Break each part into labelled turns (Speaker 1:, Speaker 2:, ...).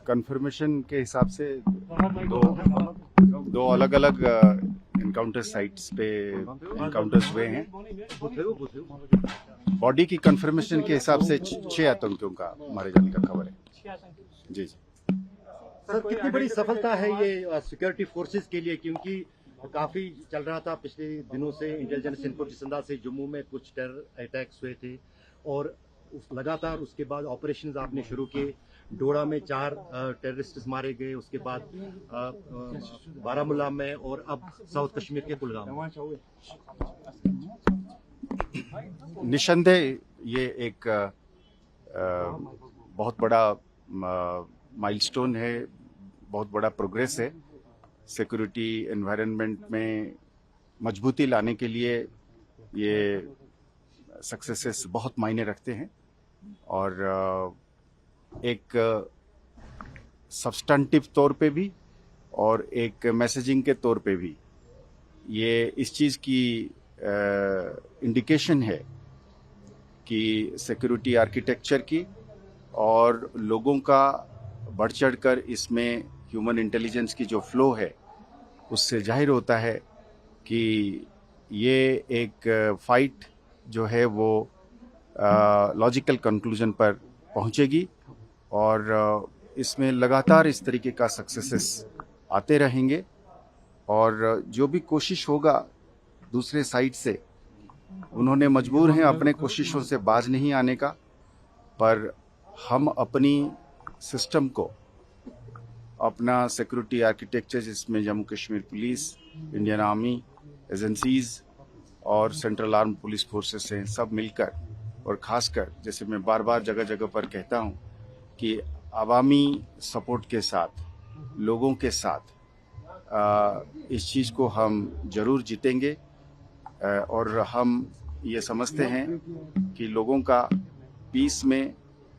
Speaker 1: Confirmation के हिसाब से दो अलग अलग इनकाउंटर साइट्स पे इनकाउंटर्स हुए हैं। बॉडी की कंफर्मेशन के हिसाब से 6 आतंकियों का मारे जाने का खबर है। जी।
Speaker 2: सर, कितनी बड़ी सफलता है ये सिक्योरिटी फोर्सेस के लिए, क्योंकि काफी चल रहा था पिछले दिनों से इंटेलिजेंस इनपुट जिस अंदाज से जम्मू में कुछ टेरर अटैक्स हुए थे और लगातार उसके बाद ऑपरेशंस आपने शुरू किए। डोडा में 4 टेररिस्ट मारे गए, उसके बाद बारामूला में और अब साउथ कश्मीर के कुलगाम में।
Speaker 1: निसंदेह ये एक बहुत बड़ा माइलस्टोन है, बहुत बड़ा प्रोग्रेस है। सिक्योरिटी एनवायरनमेंट में मजबूती लाने के लिए ये सक्सेसेस बहुत मायने रखते हैं और एक सब्सटेंटिव तौर पे भी और एक मैसेजिंग के तौर पे भी ये इस चीज़ की इंडिकेशन है कि सिक्योरिटी आर्किटेक्चर की और लोगों का बढ़ चढ़ कर इसमें ह्यूमन इंटेलिजेंस की जो फ्लो है उससे जाहिर होता है कि ये एक फाइट जो है वो लॉजिकल कंक्लूजन पर पहुंचेगी और इसमें लगातार इस तरीके का सक्सेसेस आते रहेंगे और जो भी कोशिश होगा दूसरे साइड से, उन्होंने मजबूर हैं अपने कोशिशों से बाज नहीं आने का, पर हम अपनी सिस्टम को, अपना सिक्योरिटी आर्किटेक्चर जिसमें Jammu Kashmir police, Indian army, agencies और सेंट्रल आर्म पुलिस फोर्सेस हैं, सब मिलकर और खासकर जैसे मैं बार बार जगह जगह पर कहता हूं कि अवामी सपोर्ट के साथ, लोगों के साथ इस चीज़ को हम जरूर जीतेंगे और हम ये समझते हैं कि लोगों का पीस में,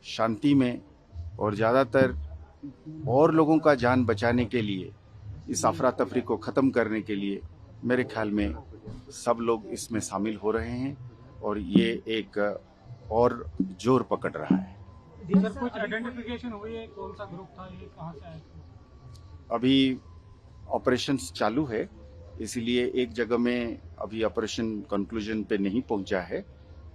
Speaker 1: शांति में और ज़्यादातर और लोगों का जान बचाने के लिए, इस अफरा तफरी को ख़त्म करने के लिए मेरे ख्याल में सब लोग इसमें शामिल हो रहे हैं और ये एक और जोर पकड़ रहा है।
Speaker 3: सर, कुछ आइडेंटिफिकेशन हुई है कौन सा ग्रुप था, ये कहां से आया?
Speaker 1: अभी ऑपरेशंस चालू है, इसीलिए एक जगह में अभी ऑपरेशन कंक्लूजन पे नहीं पहुंचा है,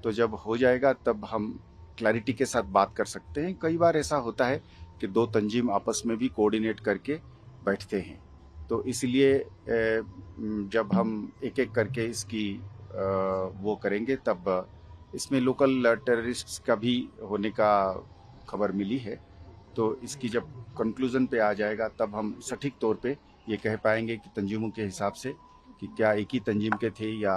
Speaker 1: तो जब हो जाएगा तब हम क्लैरिटी के साथ बात कर सकते हैं। कई बार ऐसा होता है कि 2 तंजीम आपस में भी कोऑर्डिनेट करके बैठते हैं, तो इसलिए जब हम एक एक करके इसकी वो करेंगे तब इसमें लोकल टेररिस्ट्स का भी होने का खबर मिली है, तो इसकी जब कंक्लूजन पे आ जाएगा तब हम सटीक तौर पे ये कह पाएंगे कि तंजीमों के हिसाब से कि क्या एक ही तंजीम के थे या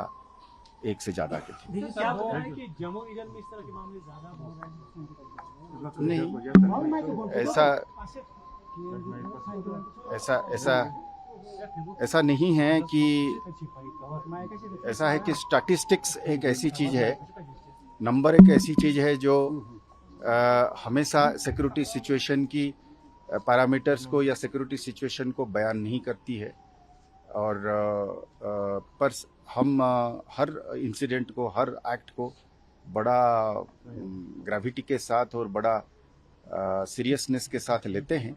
Speaker 1: एक से ज्यादा के थे।
Speaker 3: क्या होता है कि जम्मू रीजन में इस तरह के मामले ज्यादा हो रहे
Speaker 1: नहीं, ऐसा नहीं है कि ऐसा है कि स्टैटिस्टिक्स एक ऐसी चीज है, नंबर एक ऐसी चीज है जो हमेशा सिक्योरिटी सिचुएशन की पैरामीटर्स को या सिक्योरिटी सिचुएशन को बयान नहीं करती है और पर हम हर इंसिडेंट को, हर एक्ट को बड़ा ग्रेविटी के साथ और बड़ा सीरियसनेस के साथ लेते हैं।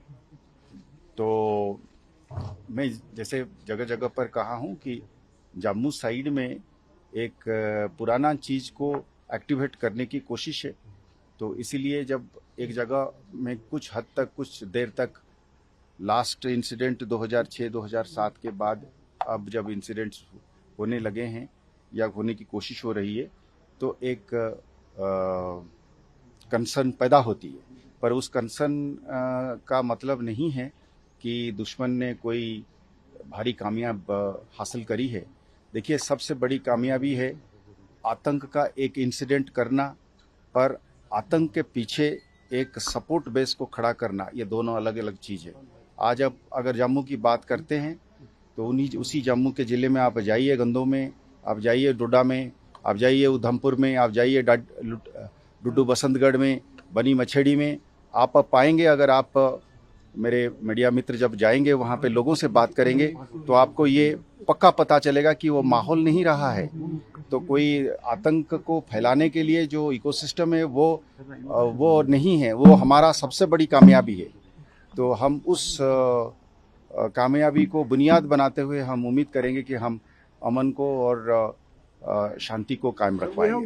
Speaker 1: तो मैं जैसे जगह जगह पर कहा हूं कि जम्मू साइड में एक पुराना चीज़ को एक्टिवेट करने की कोशिश है, तो इसीलिए जब एक जगह में कुछ हद तक, कुछ देर तक, लास्ट इंसिडेंट 2006-2007 के बाद अब जब इंसिडेंट्स होने लगे हैं या होने की कोशिश हो रही है, तो एक कंसर्न पैदा होती है, पर उस कंसर्न का मतलब नहीं है कि दुश्मन ने कोई भारी कामयाब हासिल करी है। देखिए, सबसे बड़ी कामयाबी है आतंक का एक इंसिडेंट करना, पर आतंक के पीछे एक सपोर्ट बेस को खड़ा करना, ये दोनों अलग अलग चीज़ है। आज अब अगर जम्मू की बात करते हैं तो उसी जम्मू के ज़िले में आप जाइए, गंदों में आप जाइए, डोडा में आप जाइए, उधमपुर में आप जाइए, डुड्डू बसंतगढ़ में, बनी मछेड़ी में आप पाएंगे। अगर आप मेरे मीडिया मित्र जब जाएंगे वहाँ पे, लोगों से बात करेंगे, तो आपको ये पक्का पता चलेगा कि वो माहौल नहीं रहा है। तो कोई आतंक को फैलाने के लिए जो इकोसिस्टम है वो नहीं है, वो हमारा सबसे बड़ी कामयाबी है। तो हम उस कामयाबी को बुनियाद बनाते हुए हम उम्मीद करेंगे कि हम अमन को और शांति को कायम रखवाएंगे।